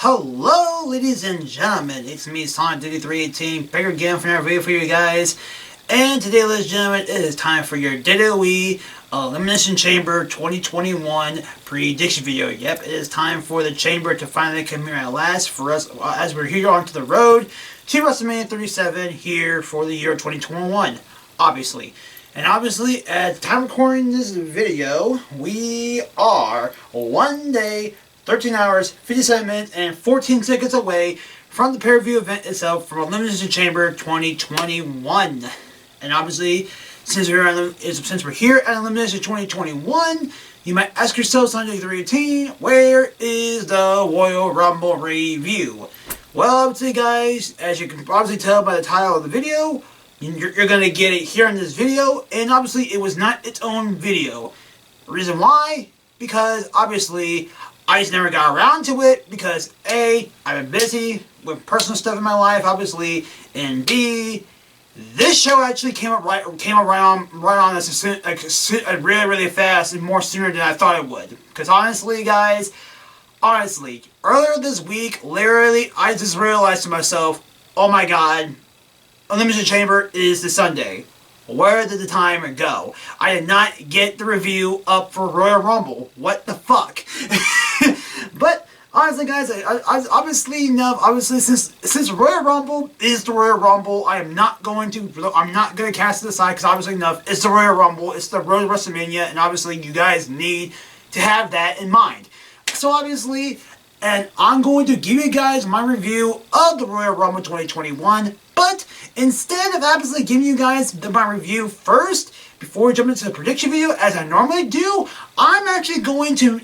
Hello, ladies and gentlemen. It's me, Sonic318, back again for another video for you guys. And today, ladies and gentlemen, it is time for your WWE Elimination Chamber 2021 prediction video. Yep, it is time for the Chamber to finally come here at last for us as we're here onto the road to WrestleMania 37 here for the year 2021, obviously. And obviously, at the time of recording this video, we are 1 day, 13 hours, 57 minutes, and 14 seconds away from the pay-per-view event itself from Elimination Chamber 2021. And obviously, since we're here at Elimination 2021, you might ask yourself, Sonic318, where is the Royal Rumble review? Well, obviously, guys, as you can probably tell by the title of the video, you're going to get it here in this video, and obviously, it was not its own video. The reason why? Because, obviously, I just never got around to it because A, I've been busy with personal stuff in my life, obviously, and B, this show actually came around right on really fast and more sooner than I thought it would. Because honestly, guys, earlier this week, literally, I just realized to myself, oh my god, Elimination Chamber is this Sunday. Where did the time go? I did not get the review up for Royal Rumble. What the fuck? But honestly, guys, obviously since Royal Rumble is the Royal Rumble, I'm not going to cast it aside because obviously enough, it's the Royal Rumble, it's the road to WrestleMania, and obviously you guys need to have that in mind. So obviously, and I'm going to give you guys my review of the Royal Rumble 2021. But instead of obviously giving you guys my review first, before we jump into the prediction video, as I normally do, I'm actually going to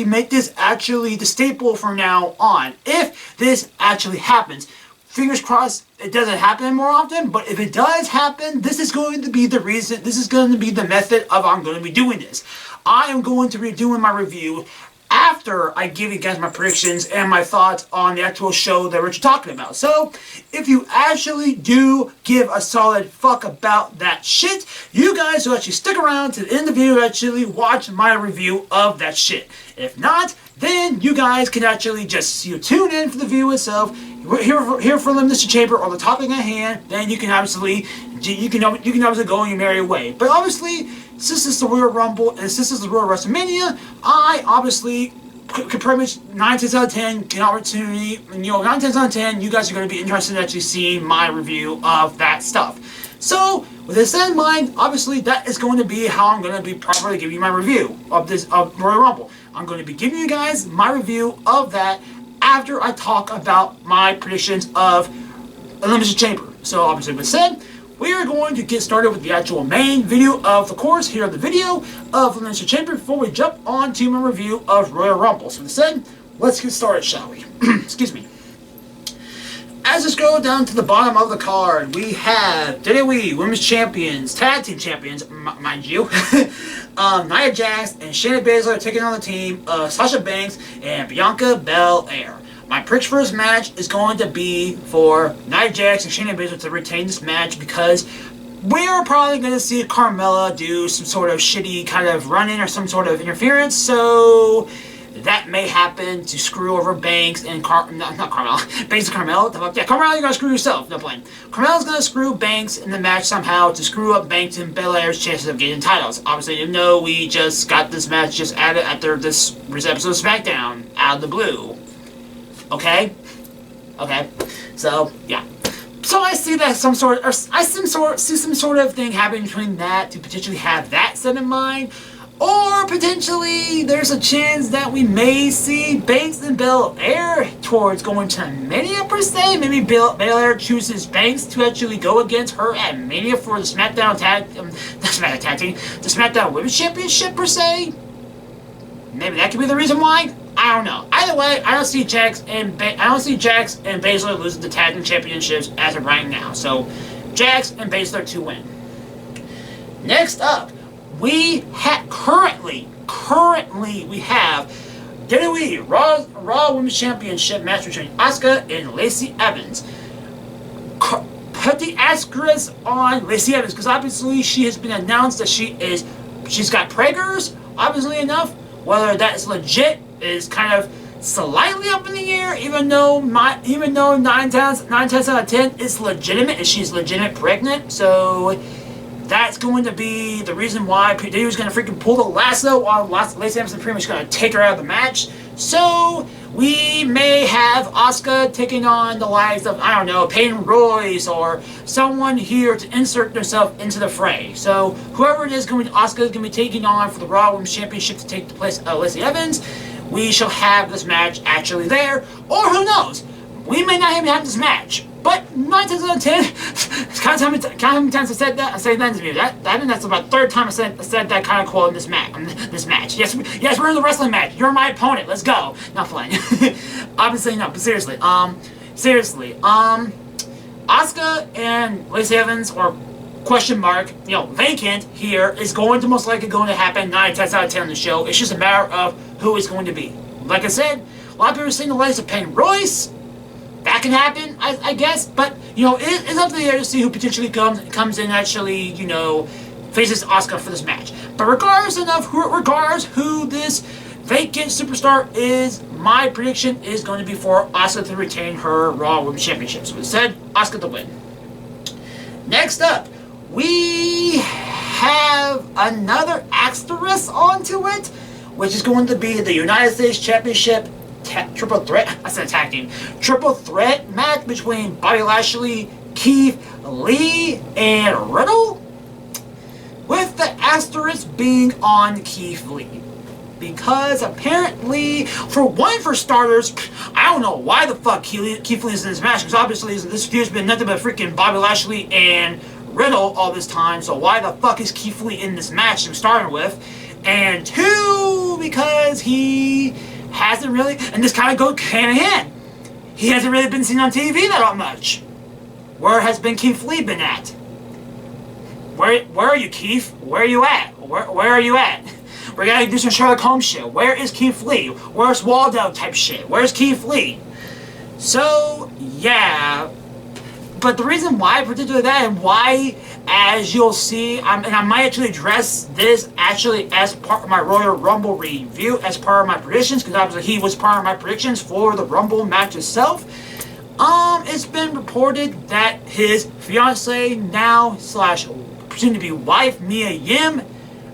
make this the staple from now on. If this actually happens, fingers crossed it doesn't happen more often. But if it does happen, this is going to be the reason. This is going to be the method of I'm going to be doing this. I am going to be doing my review after I give you guys my predictions and my thoughts on the actual show that we're talking about. So, if you actually do give a solid fuck about that shit, you guys will actually stick around to the end of the video to actually watch my review of that shit. If not, then you guys can actually just tune in for the video itself, here for Elimination Chamber or the topic at hand. Then you can obviously go on your merry way. But obviously, since it's the Royal Rumble and since it's the Royal WrestleMania, I obviously could pretty much 9 times out of 10 get an opportunity. And 9 times out of 10, you guys are going to be interested in actually seeing my review of that stuff. So, with this in mind, obviously that is going to be how I'm going to be properly giving you my review of Royal Rumble. I'm going to be giving you guys my review of that after I talk about my predictions of Elimination Chamber. So, obviously, with said, we are going to get started with the actual main video of the course, here on the video of Elimination Chamber, before we jump on to my review of Royal Rumble. So with that said, let's get started, shall we? Excuse me. As we scroll down to the bottom of the card, we have WWE Women's Champions, Tag Team Champions, mind you, Nia Jax and Shayna Baszler taking on the team of Sasha Banks and Bianca Belair. My prediction for this match is going to be for Nia Jax and Shayna Baszler to retain this match because we're probably going to see Carmella do some sort of shitty kind of run-in or some sort of interference, so that may happen to screw over Banks and Banks and Carmella. Yeah, Carmella, you're going to screw yourself. No plan. Carmella's going to screw Banks in the match somehow to screw up Banks and Belair's chances of getting titles. Obviously, you know we just got this match just added after this episode of SmackDown out of the blue. Okay? So, yeah. So I see that some sort of thing happening between that to potentially have that set in mind. Or potentially there's a chance that we may see Banks and Belair towards going to Mania per se. Maybe Belair chooses Banks to actually go against her at Mania for the SmackDown the SmackDown Women's Championship per se. Maybe that could be the reason why. I don't know. Either way, I don't see Jax and Baszler losing the tag team championships as of right now. So, Jax and Baszler to win. Next up, we currently we have WWE Raw Women's Championship match between Asuka and Lacey Evans. Put the asterisk on Lacey Evans because obviously she has been announced that she's got preggers. Obviously enough, whether that's legit is kind of slightly up in the air, even though 9 times out of 10 is legitimate, and she's legitimate pregnant. So that's going to be the reason why P.W. is going to freaking pull the lasso while Lacey Evans pretty much going to take her out of the match. So we may have Asuka taking on the likes of, I don't know, Peyton Royce or someone here to insert themselves into the fray. So whoever it is, Asuka is going to be taking on for the Raw Women's Championship to take the place of Lacey Evans. We shall have this match actually there, or who knows, we may not even have this match. But 9 times out of 10, count how many times I said that. I say that to me. I think that's about the third time I said that kind of quote in this match. Yes, we're in the wrestling match. You're my opponent. Let's go. Not playing. Obviously not, but seriously. Asuka and Lacey Evans, or question mark, vacant here, is going to most likely happen 9 times out of 10 on the show. It's just a matter of who it's going to be. Like I said, a lot of people are saying the likes of Peyton Royce. That can happen, I guess, but, it's up to the air to see who potentially comes in and actually, faces Asuka for this match. But regardless who this vacant superstar is, my prediction is going to be for Asuka to retain her Raw Women's Championship. So instead, Asuka to win. Next up, we have another asterisk onto it, which is going to be the United States Championship triple threat match between Bobby Lashley, Keith Lee, and Riddle, with the asterisk being on Keith Lee. Because apparently, for starters, I don't know why the fuck Keith Lee is in this match, because obviously this feud's been nothing but freaking Bobby Lashley and Riddle all this time, so why the fuck is Keith Lee in this match to start with? And two, because he hasn't really, and this kind of goes hand in hand, he hasn't really been seen on TV that much. Where has Keith Lee been at? Where are you, Keith? Where are you at? Where are you at? We gotta do some Sherlock Holmes shit. Where is Keith Lee? Where's Waldo type shit? Where's Keith Lee? So, yeah. But the reason why, particularly that, and why, as you'll see, and I might actually address this actually as part of my Royal Rumble review, as part of my predictions, because obviously he was part of my predictions for the Rumble match itself. It's been reported that his fiance now / presumed to be wife, Mia Yim,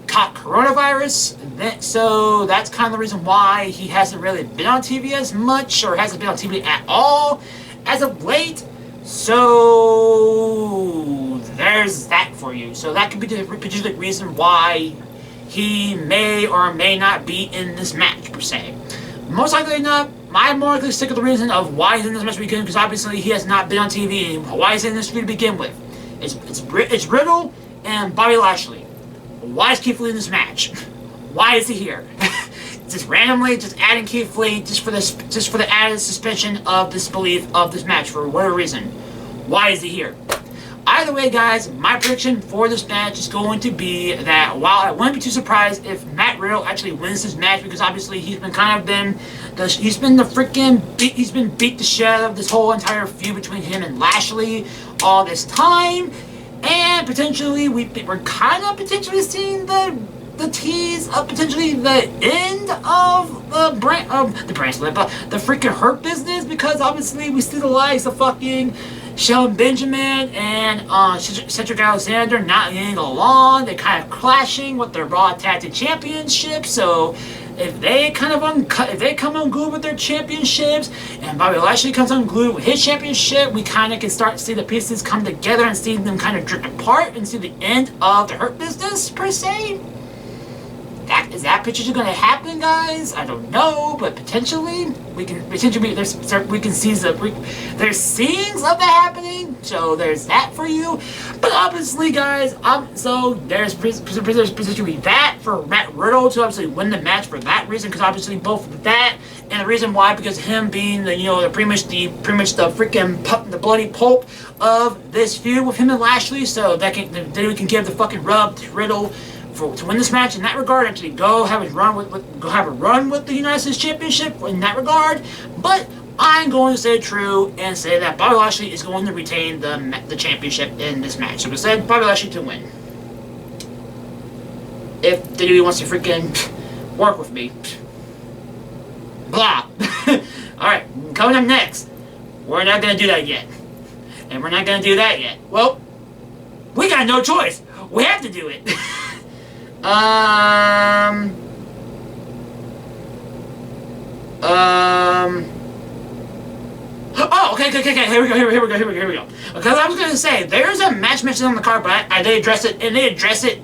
caught coronavirus. So that's kind of the reason why he hasn't really been on TV as much, or hasn't been on TV at all as of late. So there's that for you. So that could be the particular reason why he may or may not be in this match, per se. Most likely not. I'm more likely to stick with the reason of why he's in this match because obviously he has not been on TV. Why is he in this feud to begin with? It's Riddle and Bobby Lashley. Why is Keith Lee in this match? Why is he here? Just randomly, just adding Keith Lee just for the added suspension of disbelief of this match for whatever reason. Why is he here? Either way, guys, my prediction for this match is going to be that while I wouldn't be too surprised if Matt Riddle actually wins this match, because obviously he's been beat the shit out of this whole entire feud between him and Lashley all this time, and potentially we're kind of potentially seeing the tease of potentially the end of the freaking Hurt Business, because obviously we see the likes of fucking Shelton Benjamin and Cedric Alexander not getting along. They're kind of clashing with their Raw Tag Team Championships. So if they come unglued with their championships, and Bobby Lashley comes unglued with his championship, we kind of can start to see the pieces come together and see them kind of drift apart and see the end of the Hurt Business, per se. Is that potentially going to happen, guys? I don't know, but potentially there's scenes of that happening. So there's that for you. But obviously, guys, so there's potentially that for Matt Riddle to obviously win the match for that reason, because obviously both that and the reason why, because him being the pretty much the freaking the bloody pulp of this feud with him and Lashley, so then we can give the fucking rub to Riddle to win this match in that regard, actually go have a run with the United States Championship in that regard. But I'm going to stay true and say that Bobby Lashley is going to retain the championship in this match. So we said Bobby Lashley to win. If WWE wants to freaking work with me. blah. Alright, coming up next. We're not going to do that yet. And we're not going to do that yet. Well, we got no choice. We have to do it. Oh, okay. Here we go. Because I was going to say, there's a match mentioned on the card, but they address it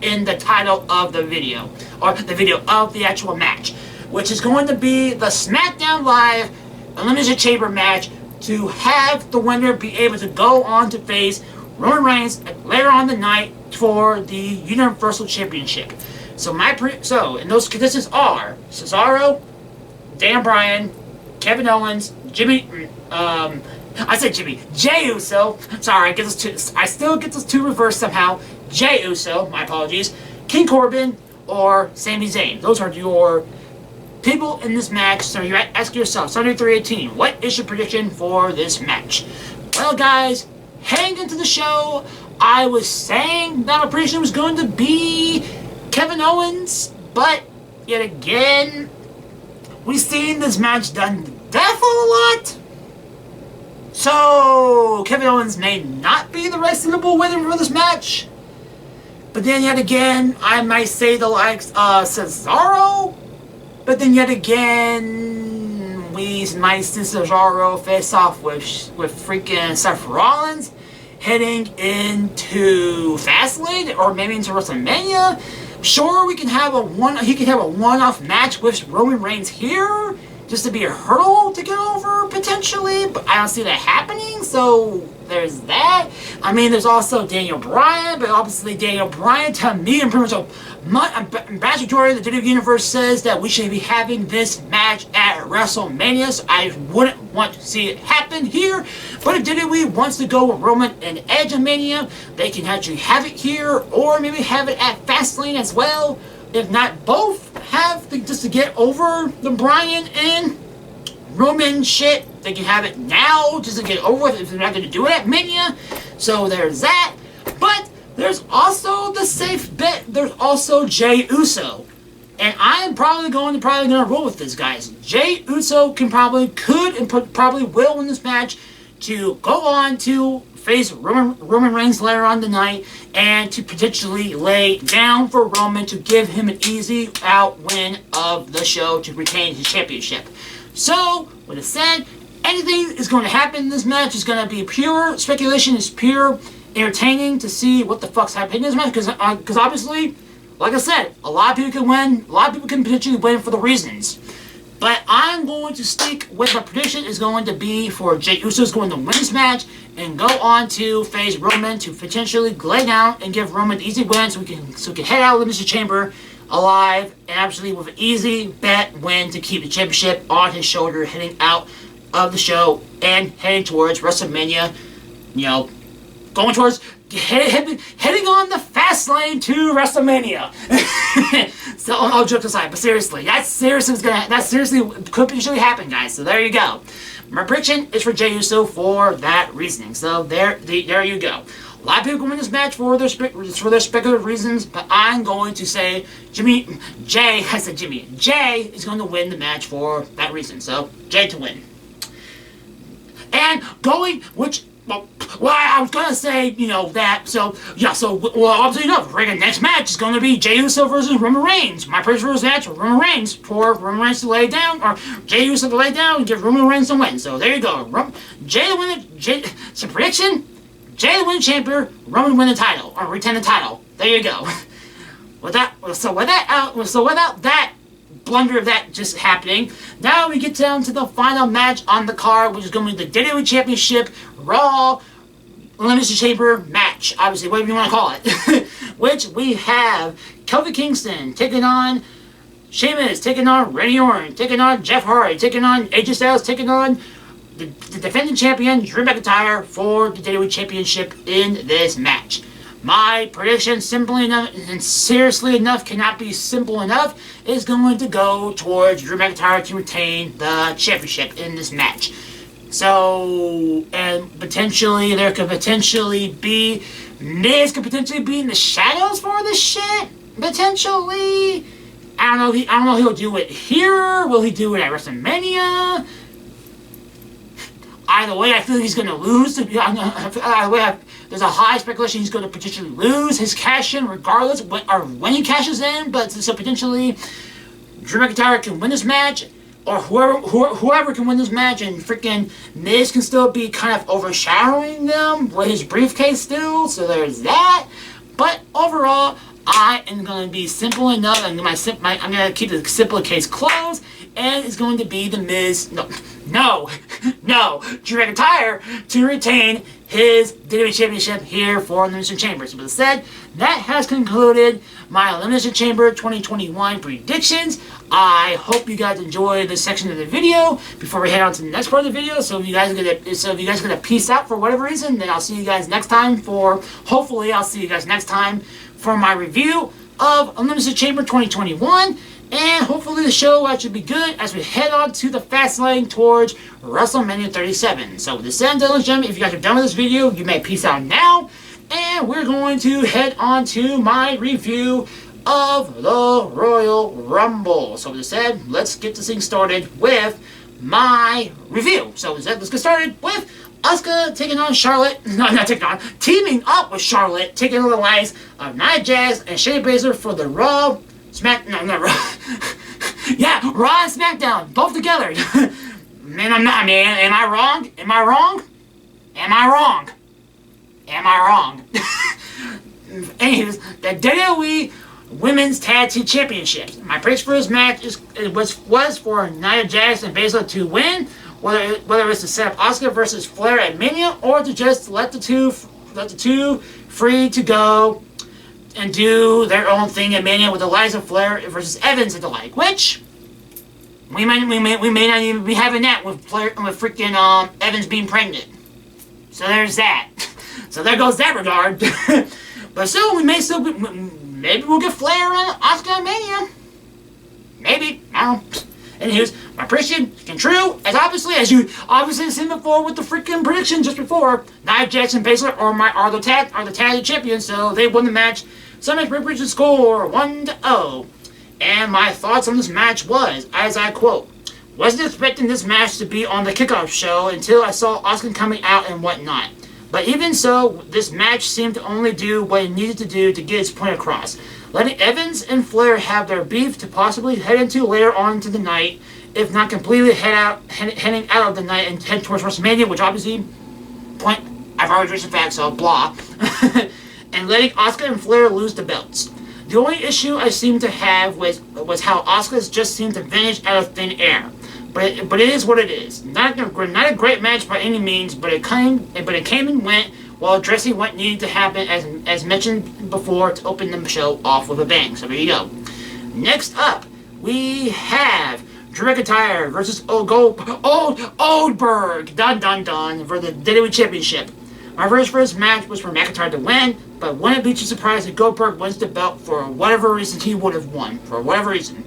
in the title of the video. Or the video of the actual match. Which is going to be the SmackDown Live Elimination Chamber match to have the winner be able to go on to face Roman Reigns later on the night for the Universal Championship. So and those contestants are Cesaro, Dan Bryan, Kevin Owens, Jay Uso. Sorry, I still get those two reversed somehow. Jay Uso, my apologies. King Corbin or Sami Zayn. Those are your people in this match. So you ask yourself, Sunday 318, what is your prediction for this match? Well, guys, heading into the show, I was saying that my prediction was going to be Kevin Owens, but yet again, we've seen this match done to death a lot. So Kevin Owens may not be the reasonable winner for this match. But then yet again, I might say the likes of Cesaro. But then yet again, we might see Cesaro face off with freaking Seth Rollins heading into Fastlane or maybe into WrestleMania. Sure, he can have a one-off match with Roman Reigns here, just to be a hurdle to get over potentially, but I don't see that happening. So there's that. I mean, there's also Daniel Bryan, but obviously Daniel Bryan, to me, and pretty much ambassador of the WWE Universe says that we should be having this match at WrestleMania, so I wouldn't want to see it happen here. But if WWE wants to go with Roman and Edge in Mania, they can actually have it here, or maybe have it at Fastlane as well. If not both, just to get over the Bryan and Roman shit. They can have it now, just to get over with if they're not going to do it at Mania. So there's that. But there's also the safe bet. There's also Jay Uso. And I'm probably going to roll with this, guys. Jay Uso probably will win this match to go on to face Roman Reigns later on tonight, and to potentially lay down for Roman to give him an easy out win of the show to retain his championship. So, with it said, anything is going to happen in this match. Is going to be pure speculation. It's pure entertaining to see what the fuck's happening in this match, because obviously, like I said, a lot of people can win. A lot of people can potentially win for the reasons. But I'm going to stick with my prediction is going to be for Jey Uso is going to win this match and go on to face Roman to potentially lay down and give Roman an easy win so we can head out of the Elimination Chamber alive and actually with an easy bet win to keep the championship on his shoulder heading out of the show and heading towards WrestleMania. You know, going towards heading on the fast lane to WrestleMania. So, all jokes aside, but seriously, that seriously could potentially happen, guys. So there you go. My prediction is for Jey Uso for that reasoning. So there you go. A lot of people win this match for their speculative reasons, but I'm going to say Jay is going to win the match for that reason. So Jay to win. And I was gonna say, that. So obviously, the next match is gonna be Jey Uso versus Roman Reigns. My prediction for this match for Roman Reigns, to lay down, or Jey Uso to lay down and give Roman Reigns the win. So there you go. Prediction: Jey to win the champion, Roman win the title or retain the title. There you go. Without that blunder of that just happening, now we get down to the final match on the card, which is going to be the WWE Championship Raw Elimination Chamber match, obviously, whatever you want to call it. Which we have Kofi Kingston taking on Sheamus, taking on Randy Orton, taking on Jeff Hardy, taking on AJ Styles, taking on the defending champion Drew McIntyre for the WWE Championship in this match. My prediction, simply enough and seriously enough, cannot be simple enough, is going to go towards Drew McIntyre to retain the championship in this match. So, and potentially, Miz could potentially be in the shadows for this shit, potentially. I don't know. I don't know if he'll do it here. Will he do it at WrestleMania? Either way, I feel like he's going to lose. Either way, there's a high speculation he's going to potentially lose his cash-in regardless when he cashes in. But so potentially, Drew McIntyre can win this match, or whoever can win this match, and freaking Miz can still be kind of overshadowing them with his briefcase still. So there's that. But overall, I am going to be simple enough. I'm going to keep the simple case closed, and it's going to be the Miz. No, Drew McIntyre to retain his WWE Championship here for Elimination Chamber. So, with that said, that has concluded my Elimination Chamber 2021 predictions. I hope you guys enjoyed this section of the video. Before we head on to the next part of the video, so if you guys are gonna peace out for whatever reason, then I'll see you guys next time hopefully I'll see you guys next time for my review of Elimination Chamber 2021. And hopefully the show will actually be good as we head on to the fast lane towards WrestleMania 37. So with this said, ladies and gentlemen, if you guys are done with this video, you may peace out now. And we're going to head on to my review of the Royal Rumble. So with this said, let's get this thing started with my review. So with that, let's get started with Asuka taking on Charlotte. No, not taking on. Teaming up with Charlotte, taking on the likes of Nia Jax and Shayna Baszler for the Raw. Yeah, Raw and SmackDown, both together. Man, am I wrong? Anyways, the WWE Women's Tag Team Championships. My praise for this match was for Nia Jax and Baszler to win, whether it's to set up Asuka versus Flair at Mania, or to just let the two free to go and do their own thing at Mania with Eliza Flair versus Evans and the like, which we may not even be having that with freaking Evans being pregnant. So there's that. So there goes that regard. But still, maybe we'll get Flair and Asuka at Mania. Maybe, I don't know. Anyways, my prediction came true, as you obviously seen before with the freaking prediction just before. Nia Jax and Baszler are the tag champions, so they won the match. So my prediction score 1-0. And my thoughts on this match was, as I quote, "Wasn't expecting this match to be on the kickoff show until I saw Asuka coming out and whatnot. But even so, this match seemed to only do what it needed to do to get its point across. Letting Evans and Flair have their beef to possibly head into later on into the night, if not completely heading out of the night and head towards WrestleMania," which obviously, I've already reached the fact, so blah. And letting Asuka and Flair lose the belts. The only issue I seemed to have was how Asuka just seemed to vanish out of thin air. But it is what it is. Not a great match by any means, but it came and went while addressing what needed to happen, as mentioned before, to open the show off with a bang. So there you go. Next up, we have Drew McIntyre versus Goldberg. Dun dun dun for the WWE Championship. My first match was for McIntyre to win, but wouldn't it be too surprised if Goldberg wins the belt for whatever reason he would have won? For whatever reason.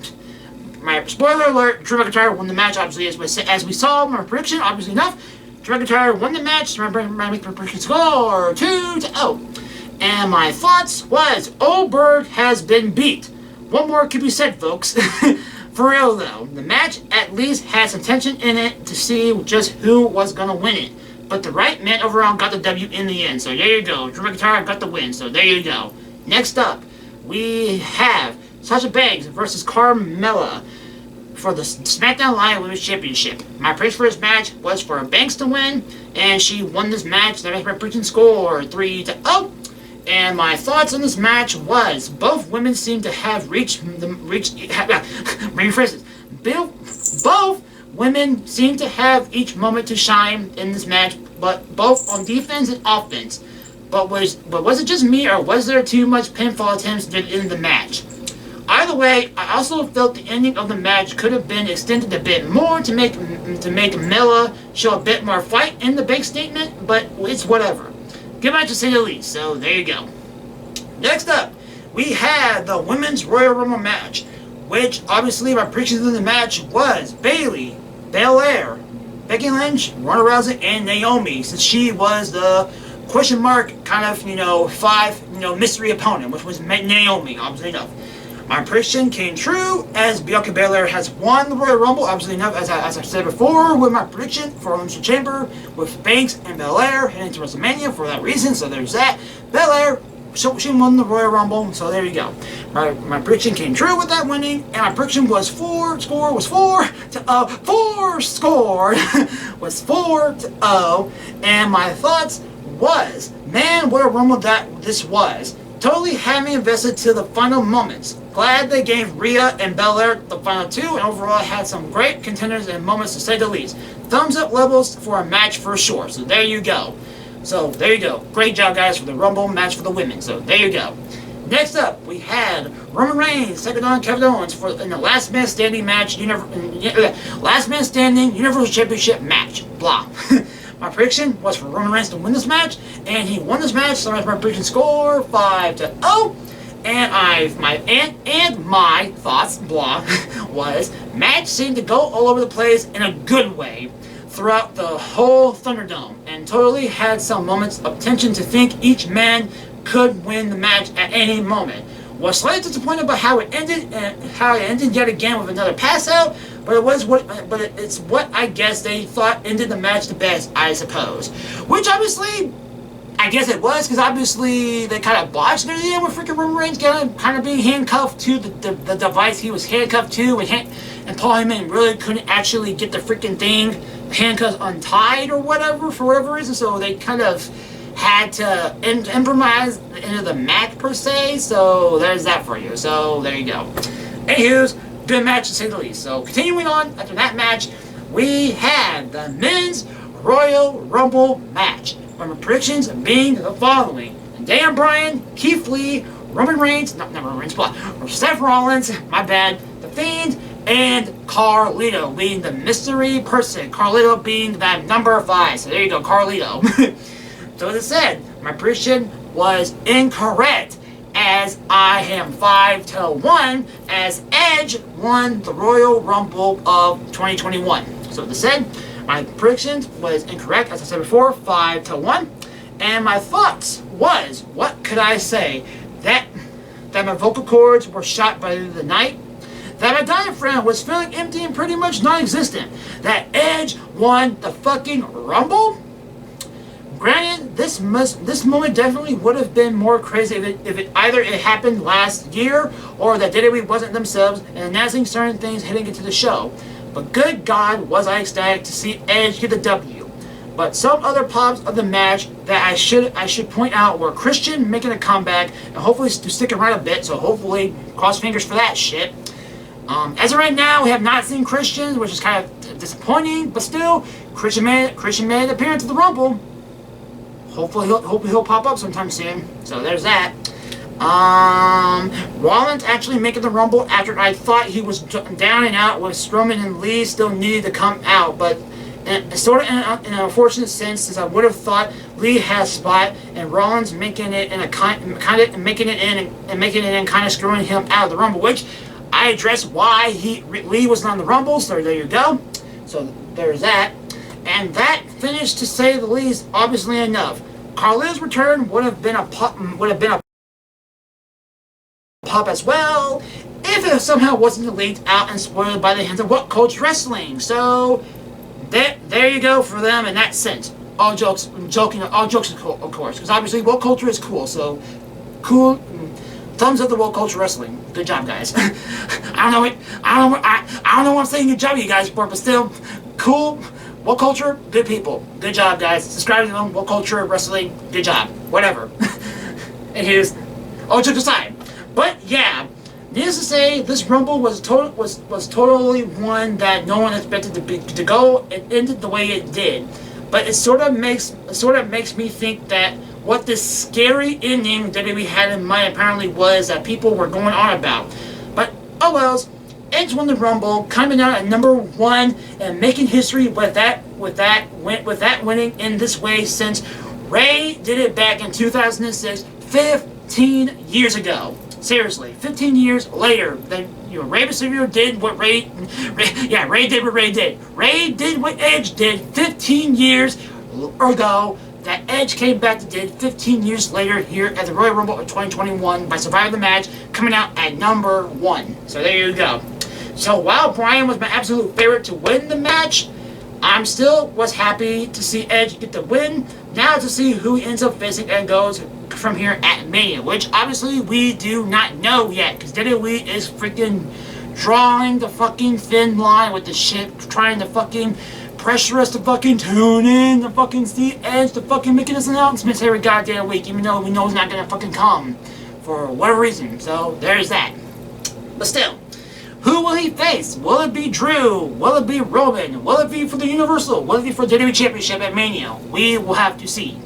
My spoiler alert, Drew McIntyre won the match, obviously, as we saw my prediction, obviously enough. Drew McIntyre won the match. My prediction score 2-0. And my thoughts was Goldberg has been beat. What more could be said, folks? For real though, the match at least had some tension in it to see just who was gonna win it. But the right man overall got the W in the end. So there you go. Drew McIntyre got the win. So there you go. Next up, we have Sasha Banks versus Carmella for the SmackDown Live Women's Championship. My praise for this match was for Banks to win, and she won this match. That makes my prediction score 3-0. And my thoughts on this match was both women seem to have both women seem to have each moment to shine in this match, but both on defense and offense. But was it just me, or was there too much pinfall attempts in the match? Either way, I also felt the ending of the match could have been extended a bit more to make Mella show a bit more fight in the big statement, but it's whatever. Good match to say the least, so there you go. Next up, we had the Women's Royal Rumble match, which obviously my predictions in the match was Bayley, Belair, Becky Lynch, Ronda Rousey, and Naomi, since she was the question mark kind of, mystery opponent, which was Naomi, obviously enough. My prediction came true as Bianca Belair has won the Royal Rumble. Obviously enough, as I said before, with my prediction for Elimination Chamber with Banks and Belair heading to WrestleMania for that reason. So there's that. Belair, she won the Royal Rumble. So there you go. My prediction came true with that winning, and my prediction was 4 was 4 4-0, and my thoughts was, man, what a Rumble that this was. Totally had me invested to the final moments. Glad they gave Rhea and Belair the final 2, and overall had some great contenders and moments to say the least. Thumbs up levels for a match for sure. So there you go. Great job, guys, for the Rumble match for the women. So there you go. Next up, we had Roman Reigns taking on Kevin Owens in the Last Man Standing match, Last Man Standing Universal Championship match. Blah. My prediction was for Roman Reigns to win this match, and he won this match. So that's my prediction score 5-0. And my thoughts, blah, was match seemed to go all over the place in a good way throughout the whole Thunderdome, and totally had some moments of tension to think each man could win the match at any moment. Was slightly disappointed by how it ended, yet again with another pass out. But it's what I guess they thought ended the match the best, I suppose. Which obviously, I guess it was, because obviously they kind of botched it at the end with freaking Roman Reigns kind of being handcuffed to the device he was handcuffed to, and Paul Heyman really couldn't actually get the freaking thing, handcuffs untied or whatever, for whatever reason, so they kind of had to improvise into the match per se, so there's that for you. So there you go. Anywho's, good match to say the least. So continuing on after that match, we had the Men's Royal Rumble match. My predictions being the following: Dan Bryan, Keith Lee, Roman Reigns, not Roman Reigns, but Seth Rollins, my bad, The Fiend, and Carlito being the mystery person. Carlito being that number 5. So there you go, Carlito. So as I said, my prediction was incorrect, as I am 5-1, as Edge won the Royal Rumble of 2021. So as I said, my prediction was incorrect, as I said before, 5-1. And my thoughts was, what could I say? That my vocal cords were shot by the night. That my diaphragm was feeling empty and pretty much non-existent. That Edge won the fucking Rumble? Granted, this moment definitely would have been more crazy if it either happened last year or that WWE wasn't themselves and announcing certain things heading into the show. But good God, was I ecstatic to see Edge get the W. But some other pops of the match that I should point out were Christian making a comeback and hopefully to stick around a bit. So hopefully, cross fingers for that shit. As of right now, we have not seen Christian, which is kind of disappointing. But still, Christian made an appearance at the Rumble. Hopefully he'll pop up sometime soon. So there's that. Rollins actually making the Rumble after I thought he was down and out with Strowman and Lee still needed to come out, but sort of in an unfortunate sense, since I would have thought Lee had a spot and Rollins making it in kind of screwing him out of the Rumble, which I addressed why Lee was not in the Rumble. So there you go. So there's that. And that finished, to say the least, obviously enough. Carlito's return would have been a pop as well, if it somehow wasn't leaked out and spoiled by the hands of What Culture Wrestling. So there you go for them in that sense. All jokes of course, because obviously What Culture is cool. So cool. Thumbs up to What Culture Wrestling. Good job, guys. I don't know what I'm saying good job you guys for, but still cool. What Culture? Good people. Good job, guys. Subscribe to them. What Culture Wrestling? Good job. Whatever. And here's all jokes aside. But yeah, needless to say, this Rumble was totally one that no one expected to go. It ended the way it did. But it sort of makes me think that what this scary ending that we had in mind apparently was that people were going on about. But oh well. Edge won the Rumble, coming out at number 1 and making history with that winning in this way, since Ray did it back in 2006, 15 years ago. Seriously, 15 years later, Rey Mysterio did what Ray did what Ray did. Ray did what Edge did 15 years ago. That Edge came back to did 15 years later here at the Royal Rumble of 2021 by surviving the match, coming out at number 1. So there you go. So while Bryan was my absolute favorite to win the match, I'm still was happy to see Edge get the win. Now to see who he ends up facing and goes from here at Mania, which obviously we do not know yet, because WWE is freaking drawing the fucking thin line with the shit, trying to fucking pressure us to fucking tune in, to fucking see Edge, to fucking making us announcements every goddamn week, even though we know he's not gonna fucking come for whatever reason. So there's that. But still, who will he face? Will it be Drew? Will it be Roman? Will it be for the Universal? Will it be for the WWE Championship at Mania? We will have to see.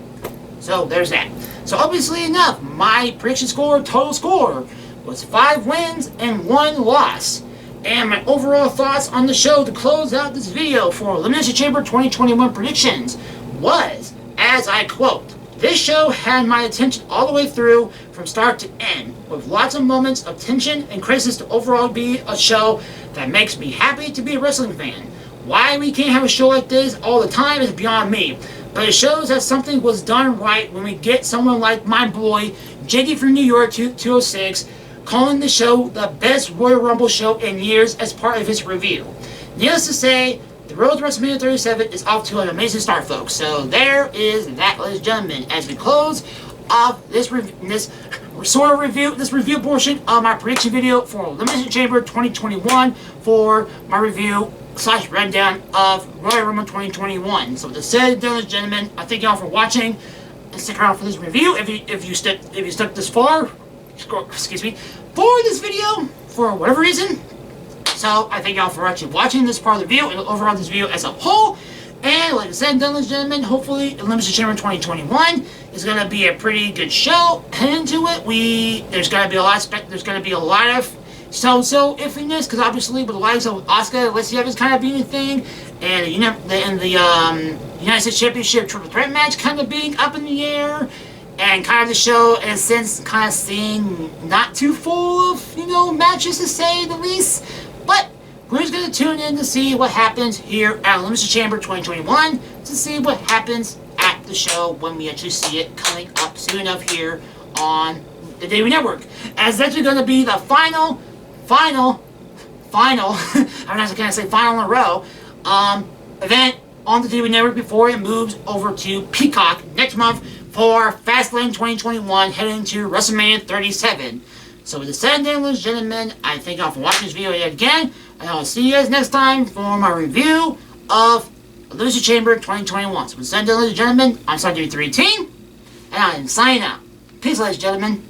So there's that. So obviously enough, my prediction score, total score, was 5 wins and 1 loss. And my overall thoughts on the show to close out this video for Elimination Chamber 2021 predictions was, as I quote, "This show had my attention all the way through from start to end, with lots of moments of tension and crisis to overall be a show that makes me happy to be a wrestling fan. Why we can't have a show like this all the time is beyond me, but it shows that something was done right when we get someone like my boy, JD from New York 206, calling the show the best Royal Rumble show in years as part of his review. Needless to say, the road to WrestleMania 37 is off to an amazing start, folks. So there is that, ladies and gentlemen, as we close off this review portion of my prediction video for Elimination Chamber 2021 for my review / rundown of Royal Rumble 2021. So with that said, ladies and gentlemen, I thank y'all for watching and stick around for this review. If you stuck this far, excuse me, for this video for whatever reason. So I thank y'all for actually watching this part of the video and overall this video as a whole. And like I said, ladies and gentlemen, hopefully Elimination Chamber 2021 is going to be a pretty good show. Heading into it, there's going to be a lot of so iffiness, because obviously with the likes of Asuka and Lacey is kind of being a thing, and the United States Championship Triple Threat match kind of being up in the air. And kind of the show, in a sense, kind of seeing not too full of, matches to say the least. But we're just going to tune in to see what happens here at Elimination Chamber 2021, to see what happens at the show when we actually see it coming up soon enough here on the WWE Network. As it's actually going to be the final, I'm not going to say final in a row, event on the WWE Network before it moves over to Peacock next month for Fastlane 2021, heading to WrestleMania 37. So with the said, ladies and gentlemen, I thank y'all for watching this video yet again, and I'll see you guys next time for my review of Elimination Chamber 2021. So with the said, ladies and gentlemen, I'm Sergeant 3 Team, and I'm signing out. Peace, ladies and gentlemen.